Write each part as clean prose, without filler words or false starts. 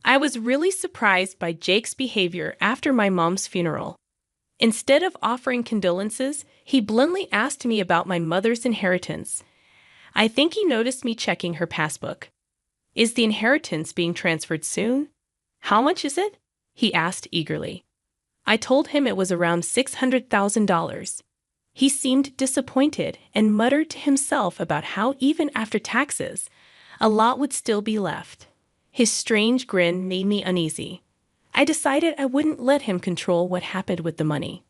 I was really surprised by Jake's behavior after my mom's funeral. Instead of offering condolences, he bluntly asked me about my mother's inheritance. I think he noticed me checking her passbook. Is the inheritance being transferred soon? How much is it? He asked eagerly. I told him it was around $600,000. He seemed disappointed and muttered to himself about how even after taxes, a lot would still be left. His strange grin made me uneasy. I decided I wouldn't let him control what happened with the money.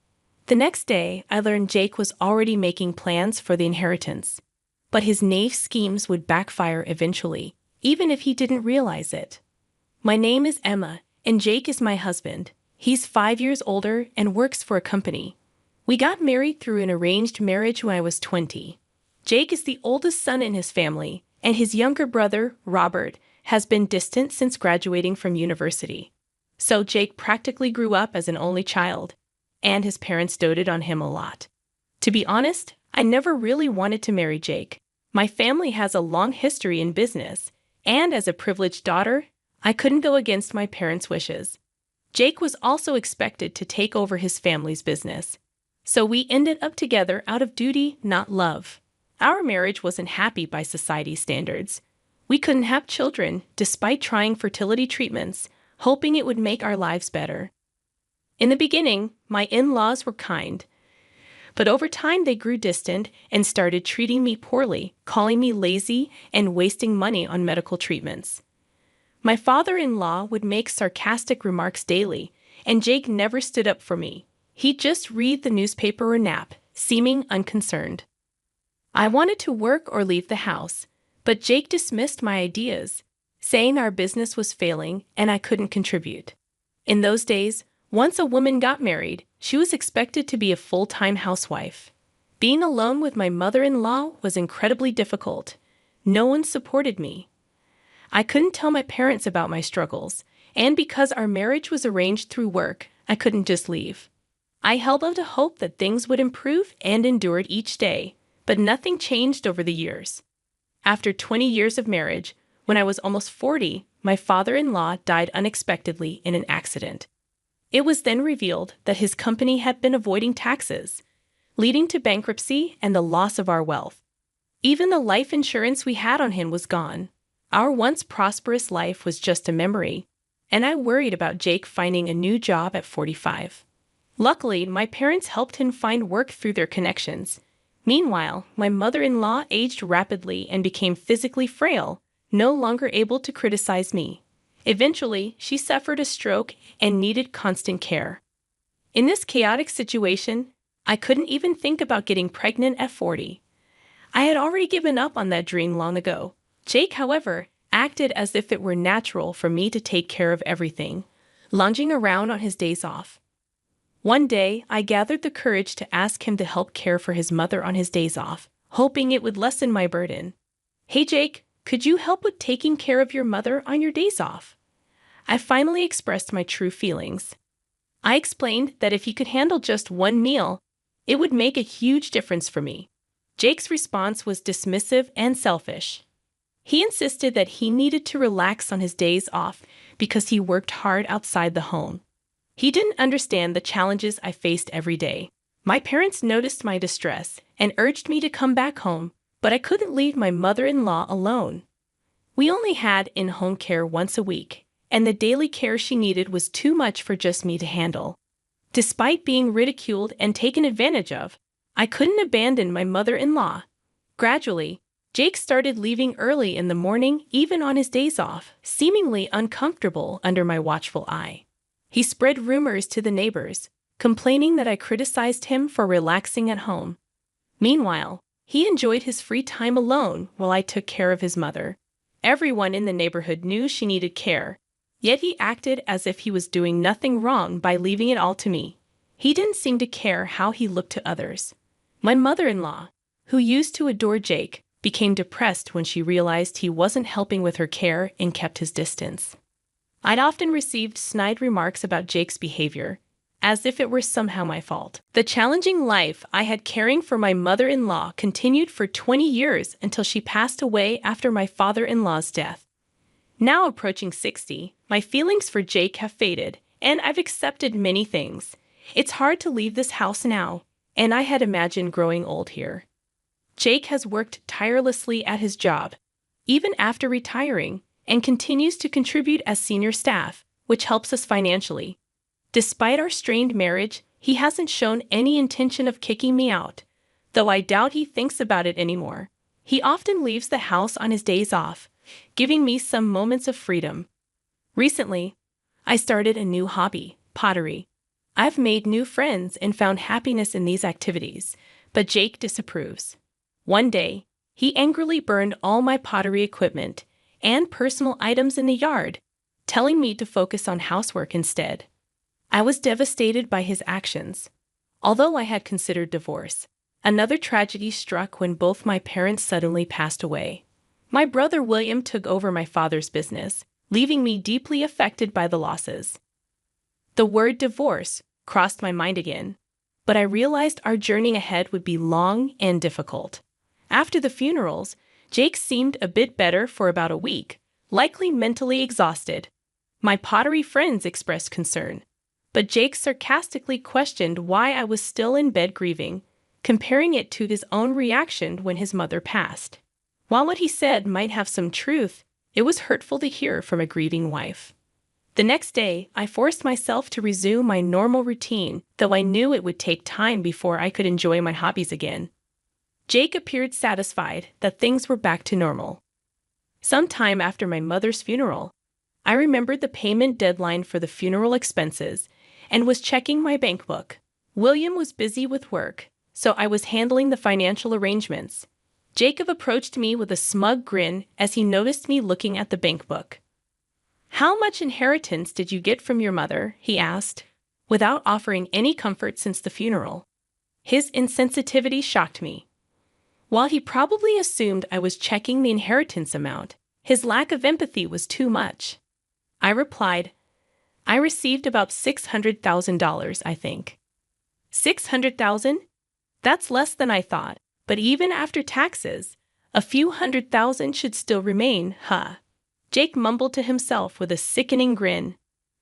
The next day, I learned Jake was already making plans for the inheritance. But his naive schemes would backfire eventually, even if he didn't realize it. My name is Emma, and Jake is my husband. He's 5 years older and works for a company. We got married through an arranged marriage when I was 20. Jake is the oldest son in his family, and his younger brother, Robert, has been distant since graduating from university. So Jake practically grew up as an only child, and his parents doted on him a lot. To be honest, I never really wanted to marry Jake. My family has a long history in business, and as a privileged daughter, I couldn't go against my parents' wishes. Jake was also expected to take over his family's business. So we ended up together out of duty, not love. Our marriage wasn't happy by society's standards. We couldn't have children, despite trying fertility treatments, hoping it would make our lives better. In the beginning, my in-laws were kind. But over time they grew distant and started treating me poorly, calling me lazy, and wasting money on medical treatments. My father-in-law would make sarcastic remarks daily, and Jake never stood up for me. He'd just read the newspaper or nap, seeming unconcerned. I wanted to work or leave the house, but Jake dismissed my ideas, saying our business was failing and I couldn't contribute. In those days, once a woman got married, she was expected to be a full-time housewife. Being alone with my mother-in-law was incredibly difficult. No one supported me. I couldn't tell my parents about my struggles, and because our marriage was arranged through work, I couldn't just leave. I held out to hope that things would improve and endured each day, but nothing changed over the years. After 20 years of marriage, when I was almost 40, my father-in-law died unexpectedly in an accident. It was then revealed that his company had been avoiding taxes, leading to bankruptcy and the loss of our wealth. Even the life insurance we had on him was gone. Our once prosperous life was just a memory, and I worried about Jake finding a new job at 45. Luckily, my parents helped him find work through their connections. Meanwhile, my mother-in-law aged rapidly and became physically frail, no longer able to criticize me. Eventually, she suffered a stroke and needed constant care. In this chaotic situation, I couldn't even think about getting pregnant at 40. I had already given up on that dream long ago. Jake, however, acted as if it were natural for me to take care of everything, lounging around on his days off. One day, I gathered the courage to ask him to help care for his mother on his days off, hoping it would lessen my burden. "Hey Jake, could you help with taking care of your mother on your days off?" I finally expressed my true feelings. I explained that if he could handle just one meal, it would make a huge difference for me. Jake's response was dismissive and selfish. He insisted that he needed to relax on his days off because he worked hard outside the home. He didn't understand the challenges I faced every day. My parents noticed my distress and urged me to come back home, but I couldn't leave my mother-in-law alone. We only had in-home care once a week, and the daily care she needed was too much for just me to handle. Despite being ridiculed and taken advantage of, I couldn't abandon my mother-in-law. Gradually, Jake started leaving early in the morning, even on his days off, seemingly uncomfortable under my watchful eye. He spread rumors to the neighbors, complaining that I criticized him for relaxing at home. Meanwhile, he enjoyed his free time alone while I took care of his mother. Everyone in the neighborhood knew she needed care, yet he acted as if he was doing nothing wrong by leaving it all to me. He didn't seem to care how he looked to others. My mother-in-law, who used to adore Jake, became depressed when she realized he wasn't helping with her care and kept his distance. I'd often received snide remarks about Jake's behavior, as if it were somehow my fault. The challenging life I had caring for my mother-in-law continued for 20 years until she passed away after my father-in-law's death. Now approaching 60, my feelings for Jake have faded, and I've accepted many things. It's hard to leave this house now, and I had imagined growing old here. Jake has worked tirelessly at his job, even after retiring, and continues to contribute as senior staff, which helps us financially. Despite our strained marriage, he hasn't shown any intention of kicking me out, though I doubt he thinks about it anymore. He often leaves the house on his days off, giving me some moments of freedom. Recently, I started a new hobby, pottery. I've made new friends and found happiness in these activities, but Jake disapproves. One day, he angrily burned all my pottery equipment and personal items in the yard, telling me to focus on housework instead. I was devastated by his actions. Although I had considered divorce, another tragedy struck when both my parents suddenly passed away. My brother William took over my father's business, leaving me deeply affected by the losses. The word divorce crossed my mind again, but I realized our journey ahead would be long and difficult. After the funerals, Jake seemed a bit better for about a week, likely mentally exhausted. My pottery friends expressed concern, but Jake sarcastically questioned why I was still in bed grieving, comparing it to his own reaction when his mother passed. While what he said might have some truth, it was hurtful to hear from a grieving wife. The next day, I forced myself to resume my normal routine, though I knew it would take time before I could enjoy my hobbies again. Jake appeared satisfied that things were back to normal. Sometime after my mother's funeral, I remembered the payment deadline for the funeral expenses and was checking my bank book. William was busy with work, so I was handling the financial arrangements. Jacob approached me with a smug grin as he noticed me looking at the bank book. "How much inheritance did you get from your mother?" he asked, without offering any comfort since the funeral. His insensitivity shocked me. While he probably assumed I was checking the inheritance amount, his lack of empathy was too much. I replied, "I received about $600,000, I think." $600,000? That's less than I thought, but even after taxes, a few $100,000 should still remain, huh? Jake mumbled to himself with a sickening grin.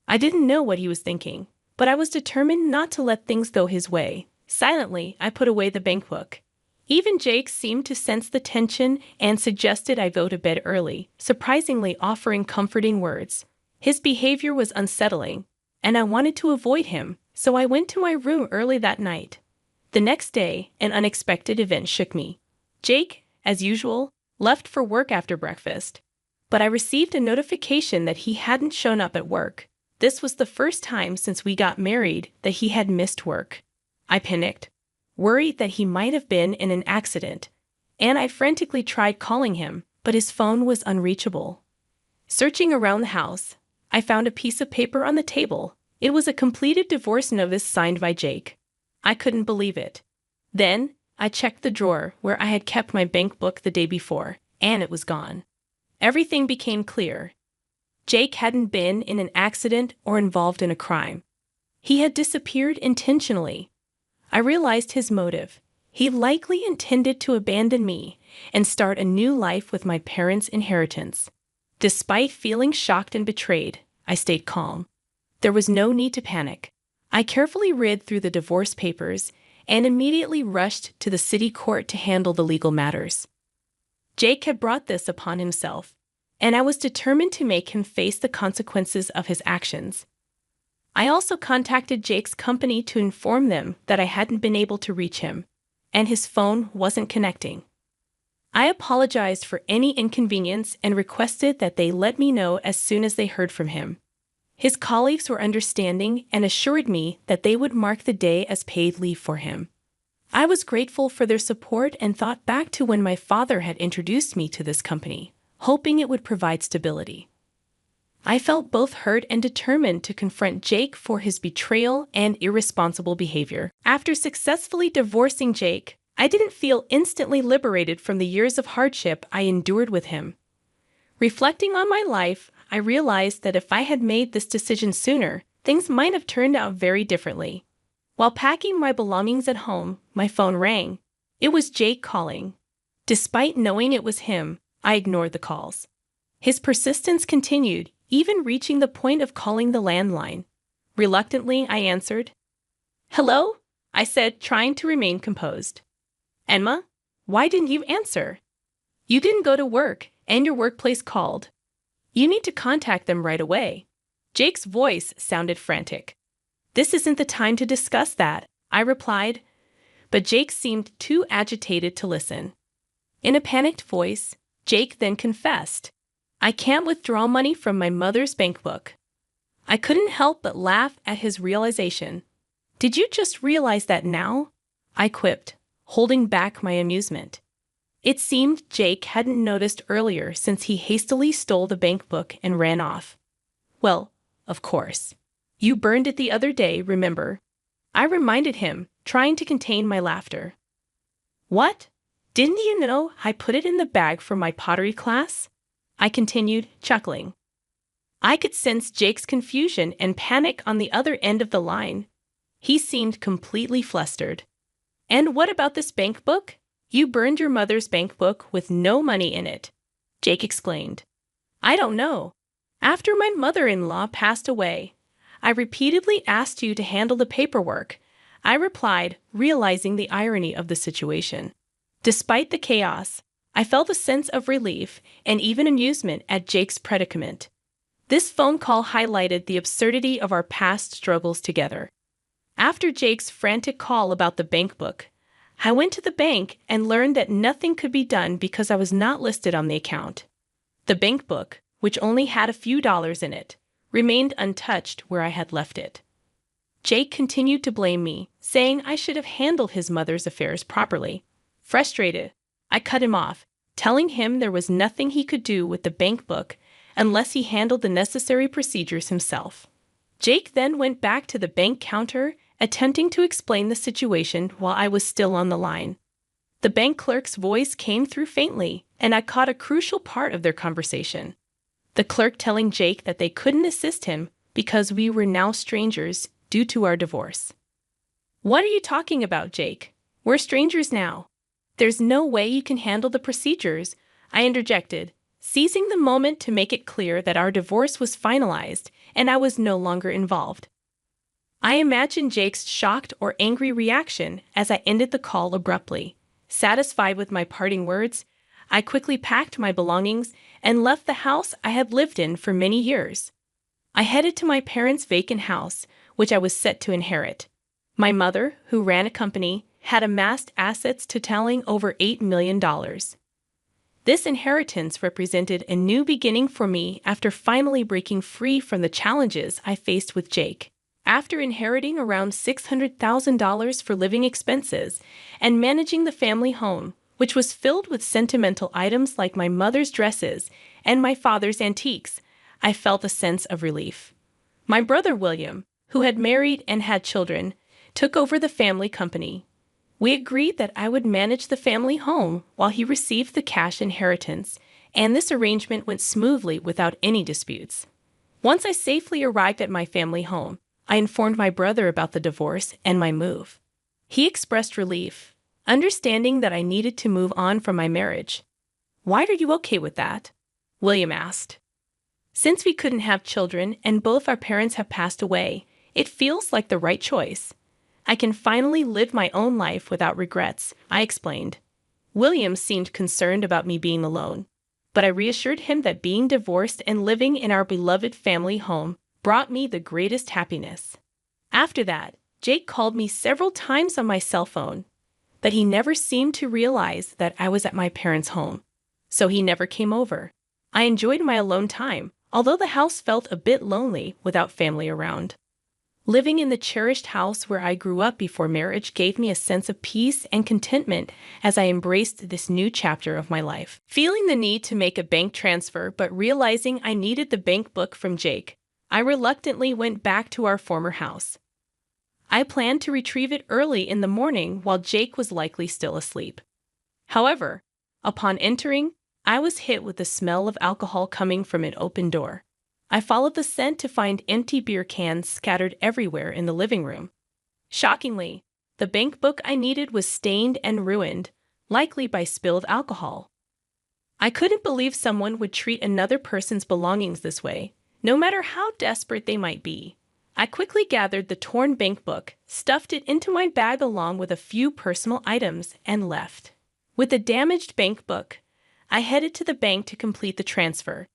I didn't know what he was thinking, but I was determined not to let things go his way. Silently, I put away the bank book. Even Jake seemed to sense the tension and suggested I go to bed early, surprisingly offering comforting words. His behavior was unsettling, and I wanted to avoid him, so I went to my room early that night. The next day, an unexpected event shook me. Jake, as usual, left for work after breakfast, but I received a notification that he hadn't shown up at work. This was the first time since we got married that he had missed work. I panicked, worried that he might have been in an accident, and I frantically tried calling him, but his phone was unreachable. Searching around the house, I found a piece of paper on the table. It was a completed divorce notice signed by Jake. I couldn't believe it. Then, I checked the drawer where I had kept my bank book the day before, and it was gone. Everything became clear. Jake hadn't been in an accident or involved in a crime. He had disappeared intentionally. I realized his motive. He likely intended to abandon me and start a new life with my parents' inheritance. Despite feeling shocked and betrayed, I stayed calm. There was no need to panic. I carefully read through the divorce papers and immediately rushed to the city court to handle the legal matters. Jake had brought this upon himself, and I was determined to make him face the consequences of his actions. I also contacted Jake's company to inform them that I hadn't been able to reach him, and his phone wasn't connecting. I apologized for any inconvenience and requested that they let me know as soon as they heard from him. His colleagues were understanding and assured me that they would mark the day as paid leave for him. I was grateful for their support and thought back to when my father had introduced me to this company, hoping it would provide stability. I felt both hurt and determined to confront Jake for his betrayal and irresponsible behavior. After successfully divorcing Jake, I didn't feel instantly liberated from the years of hardship I endured with him. Reflecting on my life, I realized that if I had made this decision sooner, things might have turned out very differently. While packing my belongings at home, my phone rang. It was Jake calling. Despite knowing it was him, I ignored the calls. His persistence continued, even reaching the point of calling the landline. Reluctantly, I answered. "Hello?" I said, trying to remain composed. "Emma, why didn't you answer?" "You didn't go to work, and your workplace called. You need to contact them right away." Jake's voice sounded frantic. "This isn't the time to discuss that," I replied, but Jake seemed too agitated to listen. In a panicked voice, Jake then confessed, "I can't withdraw money from my mother's bank book." I couldn't help but laugh at his realization. "Did you just realize that now?" I quipped, holding back my amusement. It seemed Jake hadn't noticed earlier since he hastily stole the bank book and ran off. "Well, of course. You burned it the other day, remember?" I reminded him, trying to contain my laughter. "What? Didn't you know I put it in the bag for my pottery class?" I continued, chuckling. I could sense Jake's confusion and panic on the other end of the line. He seemed completely flustered. "And what about this bank book? You burned your mother's bank book with no money in it," Jake explained. "I don't know. After my mother-in-law passed away, I repeatedly asked you to handle the paperwork," I replied, realizing the irony of the situation. Despite the chaos, I felt a sense of relief and even amusement at Jake's predicament. This phone call highlighted the absurdity of our past struggles together. After Jake's frantic call about the bank book, I went to the bank and learned that nothing could be done because I was not listed on the account. The bank book, which only had a few dollars in it, remained untouched where I had left it. Jake continued to blame me, saying I should have handled his mother's affairs properly. Frustrated, I cut him off, telling him there was nothing he could do with the bank book unless he handled the necessary procedures himself. Jake then went back to the bank counter, attempting to explain the situation while I was still on the line. The bank clerk's voice came through faintly, and I caught a crucial part of their conversation. The clerk telling Jake that they couldn't assist him because we were now strangers due to our divorce. "What are you talking about, Jake? We're strangers now. There's no way you can handle the procedures," I interjected, seizing the moment to make it clear that our divorce was finalized and I was no longer involved. I imagined Jake's shocked or angry reaction as I ended the call abruptly. Satisfied with my parting words, I quickly packed my belongings and left the house I had lived in for many years. I headed to my parents' vacant house, which I was set to inherit. My mother, who ran a company, had amassed assets totaling over $8 million. This inheritance represented a new beginning for me after finally breaking free from the challenges I faced with Jake. After inheriting around $600,000 for living expenses and managing the family home, which was filled with sentimental items like my mother's dresses and my father's antiques, I felt a sense of relief. My brother William, who had married and had children, took over the family company. We agreed that I would manage the family home while he received the cash inheritance, and this arrangement went smoothly without any disputes. Once I safely arrived at my family home, I informed my brother about the divorce and my move. He expressed relief, understanding that I needed to move on from my marriage. "Why are you okay with that?" William asked. "Since we couldn't have children and both our parents have passed away, it feels like the right choice. I can finally live my own life without regrets," I explained. William seemed concerned about me being alone, but I reassured him that being divorced and living in our beloved family home brought me the greatest happiness. After that, Jake called me several times on my cell phone, but he never seemed to realize that I was at my parents' home, so he never came over. I enjoyed my alone time, although the house felt a bit lonely without family around. Living in the cherished house where I grew up before marriage gave me a sense of peace and contentment as I embraced this new chapter of my life. Feeling the need to make a bank transfer but realizing I needed the bank book from Jake, I reluctantly went back to our former house. I planned to retrieve it early in the morning while Jake was likely still asleep. However, upon entering, I was hit with the smell of alcohol coming from an open door. I followed the scent to find empty beer cans scattered everywhere in the living room. Shockingly, the bank book I needed was stained and ruined, likely by spilled alcohol. I couldn't believe someone would treat another person's belongings this way, no matter how desperate they might be. I quickly gathered the torn bank book, stuffed it into my bag along with a few personal items, and left. With the damaged bank book, I headed to the bank to complete the transfer.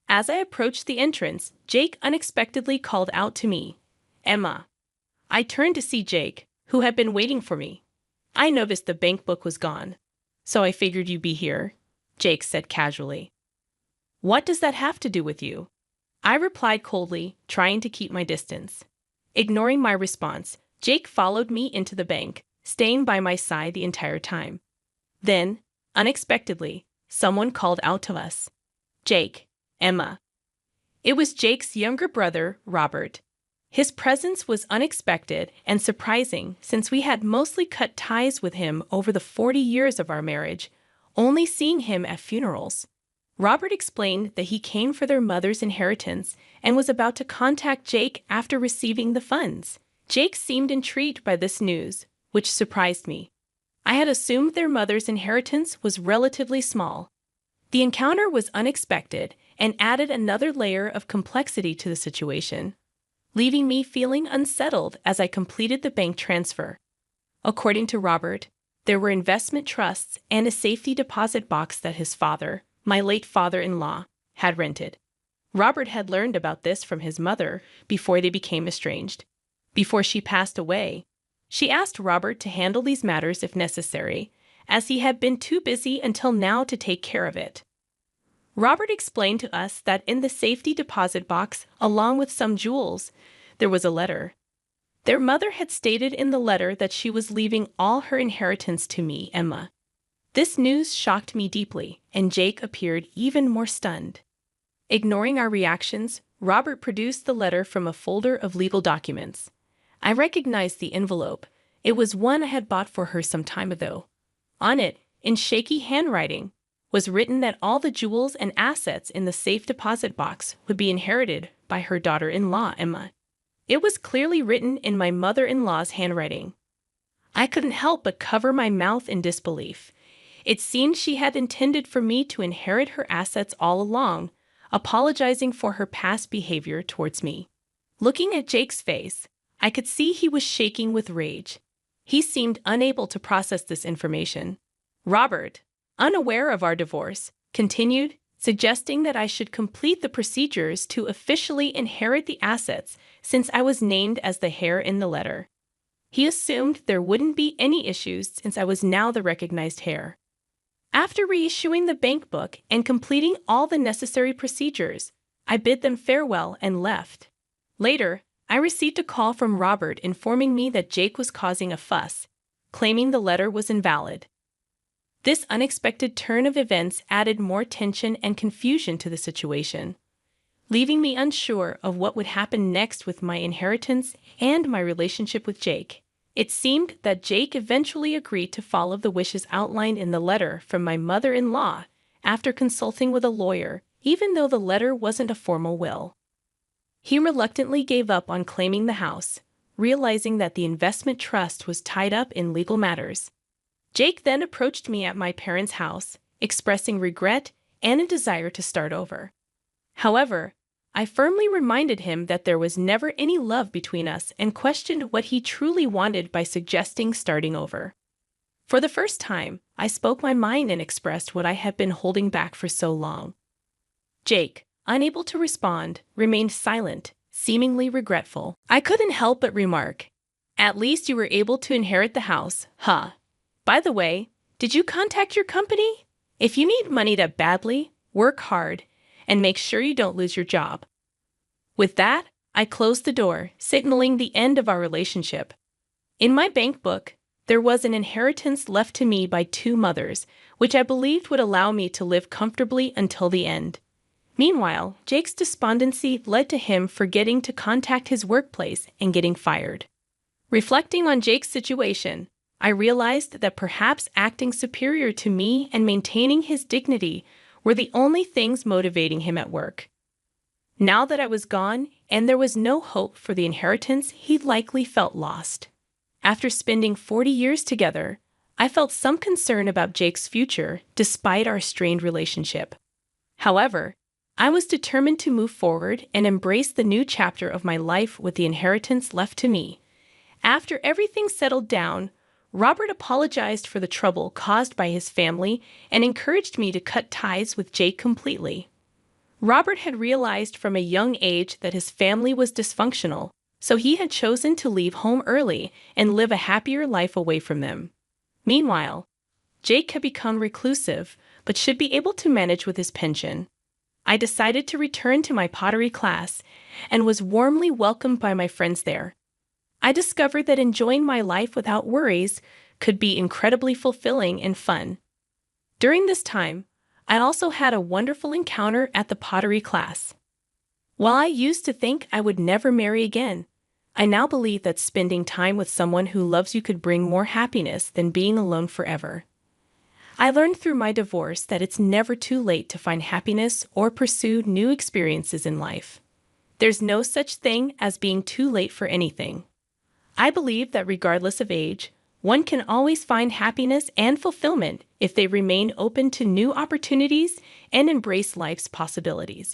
As I approached the entrance, Jake unexpectedly called out to me, "Emma." I turned to see Jake, who had been waiting for me. "I noticed the bank book was gone, so I figured you'd be here," Jake said casually. "What does that have to do with you?" I replied coldly, trying to keep my distance. Ignoring my response, Jake followed me into the bank, staying by my side the entire time. Then, unexpectedly, someone called out to us, "Jake, Emma." It was Jake's younger brother, Robert. His presence was unexpected and surprising since we had mostly cut ties with him over the 40 years of our marriage, only seeing him at funerals. Robert explained that he came for their mother's inheritance and was about to contact Jake after receiving the funds. Jake seemed intrigued by this news, which surprised me. I had assumed their mother's inheritance was relatively small. The encounter was unexpected and added another layer of complexity to the situation, leaving me feeling unsettled as I completed the bank transfer. According to Robert, there were investment trusts and a safety deposit box that his father, my late father-in-law, had rented. Robert had learned about this from his mother before they became estranged. Before she passed away, she asked Robert to handle these matters if necessary, as he had been too busy until now to take care of it. Robert explained to us that in the safety deposit box, along with some jewels, there was a letter. Their mother had stated in the letter that she was leaving all her inheritance to me, Emma. This news shocked me deeply, and Jake appeared even more stunned. Ignoring our reactions, Robert produced the letter from a folder of legal documents. I recognized the envelope. It was one I had bought for her some time ago. On it, in shaky handwriting, was written that all the jewels and assets in the safe deposit box would be inherited by her daughter-in-law, Emma. It was clearly written in my mother-in-law's handwriting. I couldn't help but cover my mouth in disbelief. It seemed she had intended for me to inherit her assets all along, apologizing for her past behavior towards me. Looking at Jake's face, I could see he was shaking with rage. He seemed unable to process this information. Robert, unaware of our divorce, continued, suggesting that I should complete the procedures to officially inherit the assets since I was named as the heir in the letter. He assumed there wouldn't be any issues since I was now the recognized heir. After reissuing the bank book and completing all the necessary procedures, I bid them farewell and left. Later, I received a call from Robert informing me that Jake was causing a fuss, claiming the letter was invalid. This unexpected turn of events added more tension and confusion to the situation, leaving me unsure of what would happen next with my inheritance and my relationship with Jake. It seemed that Jake eventually agreed to follow the wishes outlined in the letter from my mother-in-law after consulting with a lawyer, even though the letter wasn't a formal will. He reluctantly gave up on claiming the house, realizing that the investment trust was tied up in legal matters. Jake then approached me at my parents' house, expressing regret and a desire to start over. However, I firmly reminded him that there was never any love between us and questioned what he truly wanted by suggesting starting over. For the first time, I spoke my mind and expressed what I had been holding back for so long. Jake, unable to respond, remained silent, seemingly regretful. I couldn't help but remark, "At least you were able to inherit the house, huh? By the way, did you contact your company? If you need money that badly, work hard, and make sure you don't lose your job." With that, I closed the door, signaling the end of our relationship. In my bank book, there was an inheritance left to me by two mothers, which I believed would allow me to live comfortably until the end. Meanwhile, Jake's despondency led to him forgetting to contact his workplace and getting fired. Reflecting on Jake's situation, I realized that perhaps acting superior to me and maintaining his dignity were the only things motivating him at work. Now that I was gone and there was no hope for the inheritance, he likely felt lost. After spending 40 years together, I felt some concern about Jake's future despite our strained relationship. However, I was determined to move forward and embrace the new chapter of my life with the inheritance left to me. After everything settled down, Robert apologized for the trouble caused by his family and encouraged me to cut ties with Jake completely. Robert had realized from a young age that his family was dysfunctional, so he had chosen to leave home early and live a happier life away from them. Meanwhile, Jake had become reclusive, but should be able to manage with his pension. I decided to return to my pottery class and was warmly welcomed by my friends there. I discovered that enjoying my life without worries could be incredibly fulfilling and fun. During this time, I also had a wonderful encounter at the pottery class. While I used to think I would never marry again, I now believe that spending time with someone who loves you could bring more happiness than being alone forever. I learned through my divorce that it's never too late to find happiness or pursue new experiences in life. There's no such thing as being too late for anything. I believe that regardless of age, one can always find happiness and fulfillment if they remain open to new opportunities and embrace life's possibilities.